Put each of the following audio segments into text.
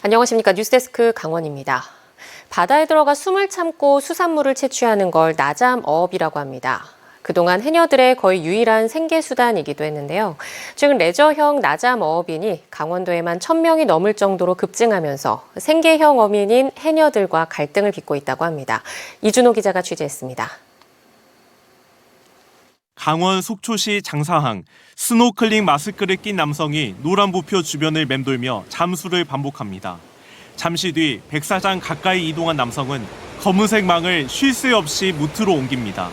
안녕하십니까. 뉴스데스크 강원입니다. 바다에 들어가 숨을 참고 수산물을 채취하는 걸 나잠어업이라고 합니다. 그동안 해녀들의 거의 유일한 생계수단이기도 했는데요. 최근 레저형 나잠어업인이 강원도에만 1,000명이 넘을 정도로 급증하면서 생계형 어민인 해녀들과 갈등을 빚고 있다고 합니다. 이준호 기자가 취재했습니다. 강원 속초시 장사항, 스노클링 마스크를 낀 남성이 노란 부표 주변을 맴돌며 잠수를 반복합니다. 잠시 뒤 백사장 가까이 이동한 남성은 검은색 망을 쉴 새 없이 무트로 옮깁니다.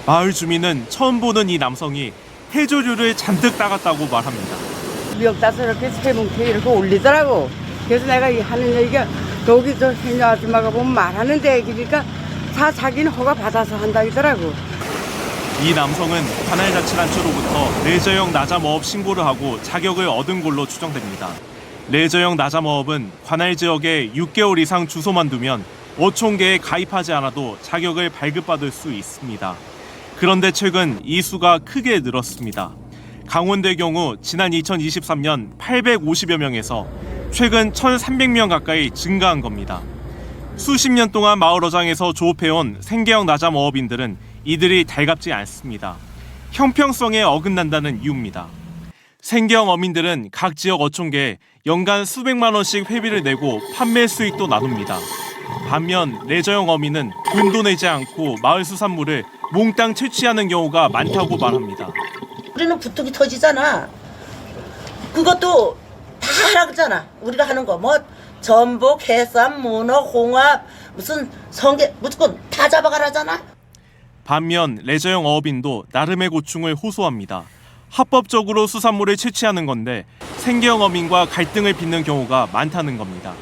마을 주민은 처음 보는 이 남성이 해조류를 잔뜩 따갔다고 말합니다. 미역 따서 이렇게 세 뭉치 이렇게 올리더라고. 그래서 내가 하는 얘기가 여기 저 해녀 아줌마가 보면 말하는데 그러니까 다 자기는 허가 받아서 한다더라고. 이 남성은 관할자치단체로부터 레저형 나잠어업 신고를 하고 자격을 얻은 걸로 추정됩니다. 레저형 나잠어업은 관할 지역에 6개월 이상 주소만 두면 어촌계에 가입하지 않아도 자격을 발급받을 수 있습니다. 그런데 최근 이 수가 크게 늘었습니다. 강원도의 경우 지난 2023년 850여 명에서 최근 1,300명 가까이 증가한 겁니다. 수십 년 동안 마을 어장에서 조업해온 생계형 나잠어업인들은 이들이 달갑지 않습니다. 형평성에 어긋난다는 이유입니다. 생계형 어민들은 각 지역 어촌계에 연간 수백만 원씩 회비를 내고 판매 수익도 나눕니다. 반면 레저형 어민은 돈도 내지 않고 마을 수산물을 몽땅 채취하는 경우가 많다고 말합니다. 우리는 부뚜기 터지잖아. 그것도 다 하라 그러잖아. 우리가 하는 거 뭐 전복, 해삼, 문어, 홍합, 무슨 성게 무조건 다 잡아가라잖아. 반면 레저형 어업인도 나름의 고충을 호소합니다. 합법적으로 수산물을 채취하는 건데 생계형 어민과 갈등을 빚는 경우가 많다는 겁니다.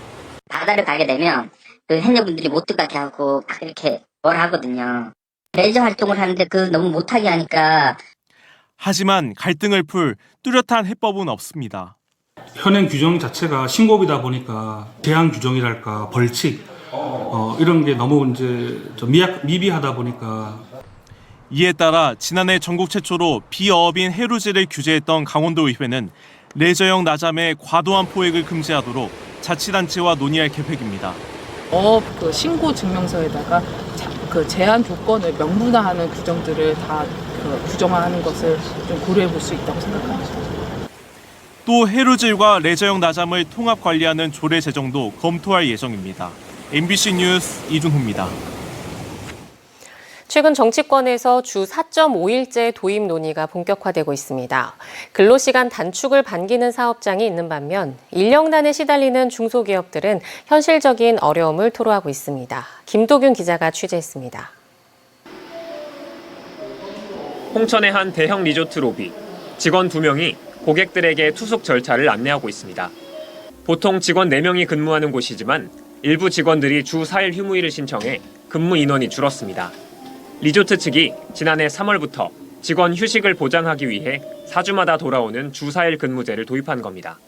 바다를 가게 되면 그 해녀분들이 못 들어가게 하고 이렇게 뭐라 하거든요. 레저 활동을 하는데 너무 못하게 하니까. 하지만 갈등을 풀 뚜렷한 해법은 없습니다. 현행 규정 자체가 신고비다 보니까 제한 규정이랄까 벌칙 이런 게 너무 이제 좀 미비하다 보니까. 이에 따라 지난해 전국 최초로 비어업인 해루질을 규제했던 강원도의회는 레저형 나잠의 과도한 포획을 금지하도록 자치단체와 논의할 계획입니다. 어업 신고 증명서에다가 제한 조건을 명문화하는 규정들을 다 규정화하는 것을 좀 고려해 볼 수 있다고 생각합니다. 또 해루질과 레저형 나잠을 통합 관리하는 조례 제정도 검토할 예정입니다. MBC 뉴스 이준호입니다. 최근 정치권에서 주 4.5일제 도입 논의가 본격화되고 있습니다. 근로시간 단축을 반기는 사업장이 있는 반면 인력난에 시달리는 중소기업들은 현실적인 어려움을 토로하고 있습니다. 김도균 기자가 취재했습니다. 홍천의 한 대형 리조트 로비. 직원 2명이 고객들에게 투숙 절차를 안내하고 있습니다. 보통 직원 4명이 근무하는 곳이지만 일부 직원들이 주 4일 휴무일을 신청해 근무 인원이 줄었습니다. 리조트 측이 지난해 3월부터 직원 휴식을 보장하기 위해 4주마다 돌아오는 주 4일 근무제를 도입한 겁니다.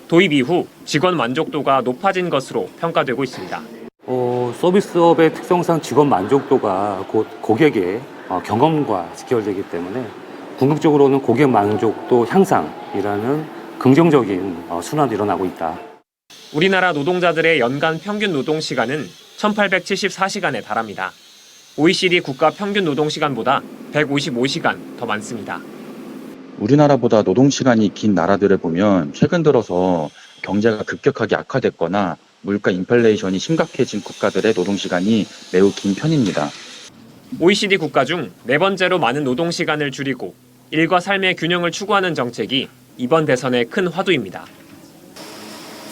도입 이후 직원 만족도가 높아진 것으로 평가되고 있습니다. 서비스업의 특성상 직원 만족도가 곧 고객의 경험과 직결되기 때문에 궁극적으로는 고객 만족도 향상이라는 긍정적인 순환이 일어나고 있다. 우리나라 노동자들의 연간 평균 노동시간은 1,874시간에 달합니다. OECD 국가 평균 노동시간보다 155시간 더 많습니다. 우리나라보다 노동시간이 긴 나라들을 보면 최근 들어서 경제가 급격하게 악화됐거나 물가 인플레이션이 심각해진 국가들의 노동시간이 매우 긴 편입니다. OECD 국가 중 4번째로 많은 노동시간을 줄이고 일과 삶의 균형을 추구하는 정책이 이번 대선의 큰 화두입니다.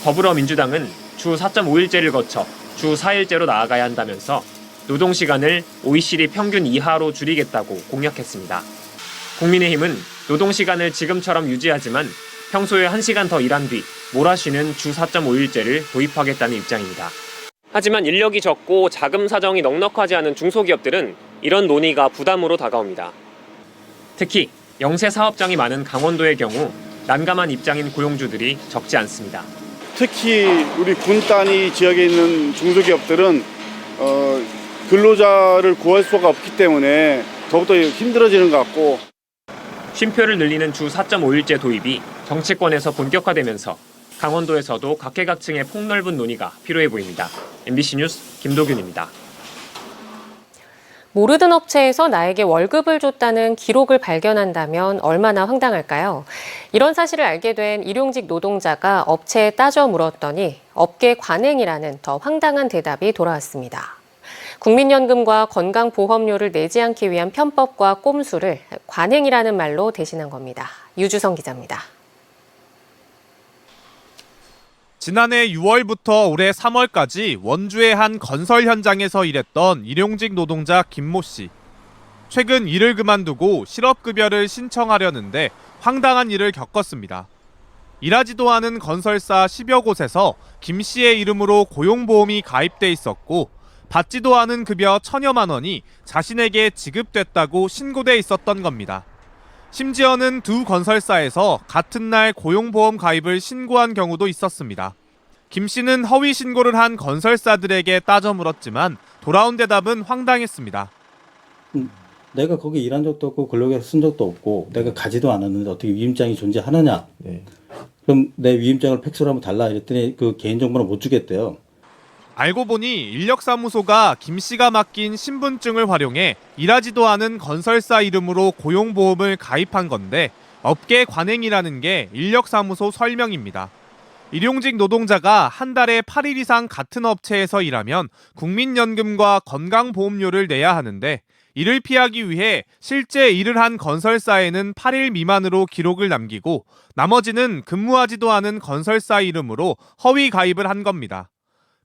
더불어민주당은 주 4.5일제를 거쳐 주 4일제로 나아가야 한다면서 노동시간을 OECD 평균 이하로 줄이겠다고 공약했습니다. 국민의힘은 노동시간을 지금처럼 유지하지만 평소에 1시간 더 일한 뒤 몰아쉬는 주 4.5일제를 도입하겠다는 입장입니다. 하지만 인력이 적고 자금 사정이 넉넉하지 않은 중소기업들은 이런 논의가 부담으로 다가옵니다. 특히 영세 사업장이 많은 강원도의 경우 난감한 입장인 고용주들이 적지 않습니다. 특히 우리 군 단위 지역에 있는 중소기업들은 근로자를 구할 수가 없기 때문에 더욱더 힘들어지는 것 같고. 쉼표를 늘리는 주 4.5일제 도입이 정치권에서 본격화되면서 강원도에서도 각계각층의 폭넓은 논의가 필요해 보입니다. MBC 뉴스 김도균입니다. 모르던 업체에서 나에게 월급을 줬다는 기록을 발견한다면 얼마나 황당할까요? 이런 사실을 알게 된 일용직 노동자가 업체에 따져 물었더니 업계 관행이라는 더 황당한 대답이 돌아왔습니다. 국민연금과 건강보험료를 내지 않기 위한 편법과 꼼수를 관행이라는 말로 대신한 겁니다. 유주성 기자입니다. 지난해 6월부터 올해 3월까지 원주의 한 건설 현장에서 일했던 일용직 노동자 김모 씨. 최근 일을 그만두고 실업급여를 신청하려는데 황당한 일을 겪었습니다. 일하지도 않은 건설사 10여 곳에서 김 씨의 이름으로 고용보험이 가입돼 있었고 받지도 않은 급여 1,000여만 원이 자신에게 지급됐다고 신고돼 있었던 겁니다. 심지어는 두 건설사에서 같은 날 고용보험 가입을 신고한 경우도 있었습니다. 김 씨는 허위 신고를 한 건설사들에게 따져 물었지만 돌아온 대답은 황당했습니다. 내가 거기 일한 적도 없고 근로계획 쓴 적도 없고 내가 가지도 않았는데 어떻게 위임장이 존재하느냐. 그럼 내 위임장을 팩스로 한번 달라 이랬더니 그 개인정보는 못 주겠대요. 알고 보니 인력사무소가 김 씨가 맡긴 신분증을 활용해 일하지도 않은 건설사 이름으로 고용보험을 가입한 건데 업계 관행이라는 게 인력사무소 설명입니다. 일용직 노동자가 한 달에 8일 이상 같은 업체에서 일하면 국민연금과 건강보험료를 내야 하는데 이를 피하기 위해 실제 일을 한 건설사에는 8일 미만으로 기록을 남기고 나머지는 근무하지도 않은 건설사 이름으로 허위 가입을 한 겁니다.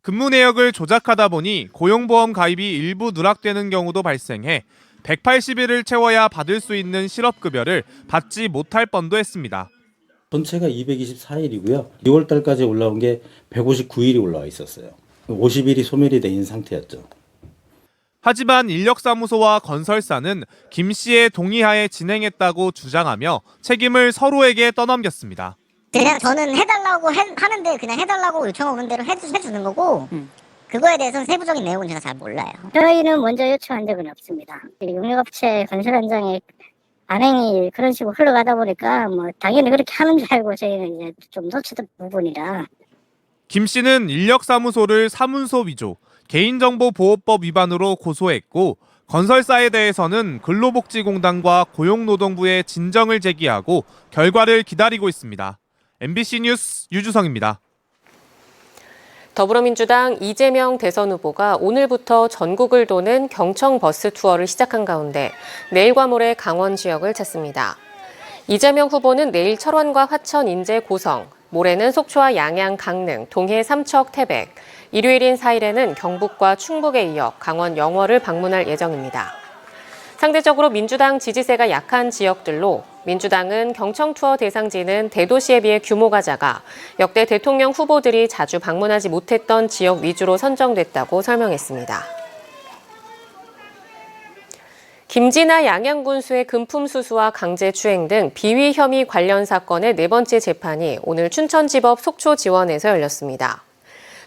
근무 내역을 조작하다 보니 고용보험 가입이 일부 누락되는 경우도 발생해 180일을 채워야 받을 수 있는 실업급여를 받지 못할 뻔도 했습니다. 전체가 224일이고요. 6월 달까지 올라온 게 159일이 올라와 있었어요. 50일이 소멸이 돼 있는 상태였죠. 하지만 인력사무소와 건설사는 김 씨의 동의하에 진행했다고 주장하며 책임을 서로에게 떠넘겼습니다. 그냥 저는 해달라고 하는데 그냥 해달라고 요청 오는 대로 해주는 거고 그거에 대해서는 세부적인 내용은 제가 잘 몰라요. 저희는 먼저 요청한 적은 없습니다. 용역업체 건설 현장에 안행이 그런 식으로 흘러가다 보니까 뭐 당연히 그렇게 하는 줄 알고 저희는 이제 좀 놓치던 부분이라. 김 씨는 인력사무소를 사문서 위조, 개인정보보호법 위반으로 고소했고 건설사에 대해서는 근로복지공단과 고용노동부에 진정을 제기하고 결과를 기다리고 있습니다. MBC 뉴스 유주성입니다. 더불어민주당 이재명 대선 후보가 오늘부터 전국을 도는 경청 버스 투어를 시작한 가운데 내일과 모레 강원 지역을 찾습니다. 이재명 후보는 내일 철원과 화천, 인제, 고성, 모레는 속초와 양양, 강릉, 동해, 삼척, 태백, 일요일인 4일에는 경북과 충북에 이어 강원 영월을 방문할 예정입니다. 상대적으로 민주당 지지세가 약한 지역들로 민주당은 경청 투어 대상지는 대도시에 비해 규모가 작아 역대 대통령 후보들이 자주 방문하지 못했던 지역 위주로 선정됐다고 설명했습니다. 김진아 양양군수의 금품수수와 강제추행 등 비위 혐의 관련 사건의 네 번째 재판이 오늘 춘천지법 속초지원에서 열렸습니다.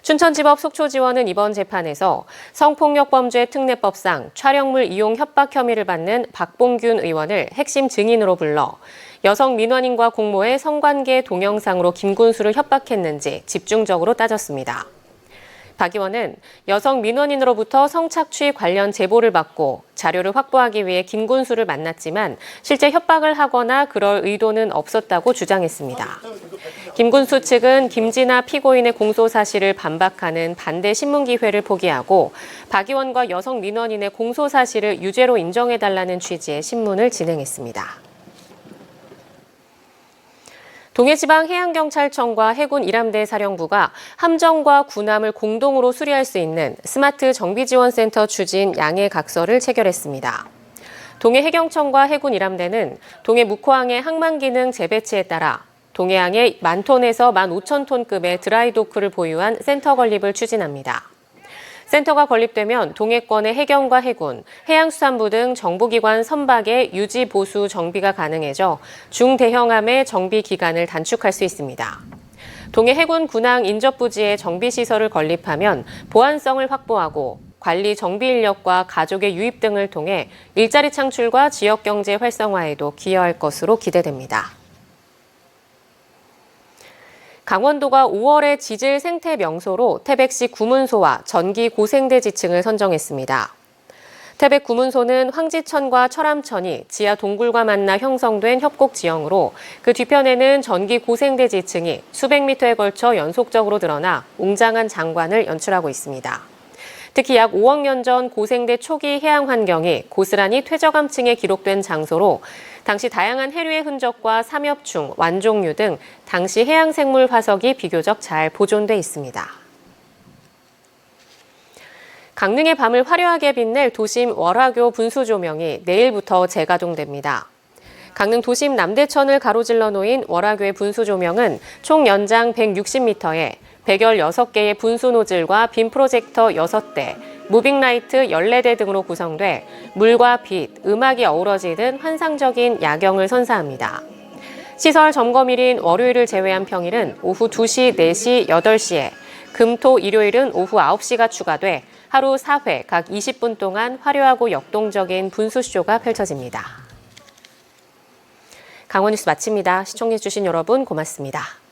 춘천지법 속초지원은 이번 재판에서 성폭력범죄 특례법상 촬영물 이용 협박 혐의를 받는 박봉균 의원을 핵심 증인으로 불러 여성 민원인과 공모해 성관계 동영상으로 김군수를 협박했는지 집중적으로 따졌습니다. 박 의원은 여성 민원인으로부터 성착취 관련 제보를 받고 자료를 확보하기 위해 김군수를 만났지만 실제 협박을 하거나 그럴 의도는 없었다고 주장했습니다. 김군수 측은 김진아 피고인의 공소 사실을 반박하는 반대 신문기회를 포기하고 박 의원과 여성 민원인의 공소 사실을 유죄로 인정해달라는 취지의 신문을 진행했습니다. 동해지방해양경찰청과 해군 일함대 사령부가 함정과 군함을 공동으로 수리할 수 있는 스마트 정비지원센터 추진 양해각서를 체결했습니다. 동해해경청과 해군 일함대는 동해 묵호항의 항만기능 재배치에 따라 동해항에 10,000톤에서 15,000톤급의 드라이도크를 보유한 센터 건립을 추진합니다. 센터가 건립되면 동해권의 해경과 해군, 해양수산부 등 정보기관 선박의 유지 보수 정비가 가능해져 중대형함의 정비 기간을 단축할 수 있습니다. 동해 해군 군항 인접부지에 정비시설을 건립하면 보안성을 확보하고 관리 정비 인력과 가족의 유입 등을 통해 일자리 창출과 지역경제 활성화에도 기여할 것으로 기대됩니다. 강원도가 5월의 지질 생태 명소로 태백시 구문소와 전기 고생대 지층을 선정했습니다. 태백 구문소는 황지천과 철암천이 지하 동굴과 만나 형성된 협곡 지형으로 그 뒤편에는 전기 고생대 지층이 수백 미터에 걸쳐 연속적으로 드러나 웅장한 장관을 연출하고 있습니다. 특히 약 5억 년 전 고생대 초기 해양 환경이 고스란히 퇴적암층에 기록된 장소로 당시 다양한 해류의 흔적과 삼엽충, 완종류 등 당시 해양 생물 화석이 비교적 잘 보존돼 있습니다. 강릉의 밤을 화려하게 빛낼 도심 월화교 분수 조명이 내일부터 재가동됩니다. 강릉 도심 남대천을 가로질러 놓인 월화교의 분수 조명은 총 연장 160m에 116개의 분수 노즐과 빔 프로젝터 6대, 무빙라이트 14대 등으로 구성돼 물과 빛, 음악이 어우러지는 환상적인 야경을 선사합니다. 시설 점검일인 월요일을 제외한 평일은 오후 2시, 4시, 8시에, 금, 토, 일요일은 오후 9시가 추가돼 하루 4회 각 20분 동안 화려하고 역동적인 분수쇼가 펼쳐집니다. 강원 뉴스 마칩니다. 시청해주신 여러분 고맙습니다.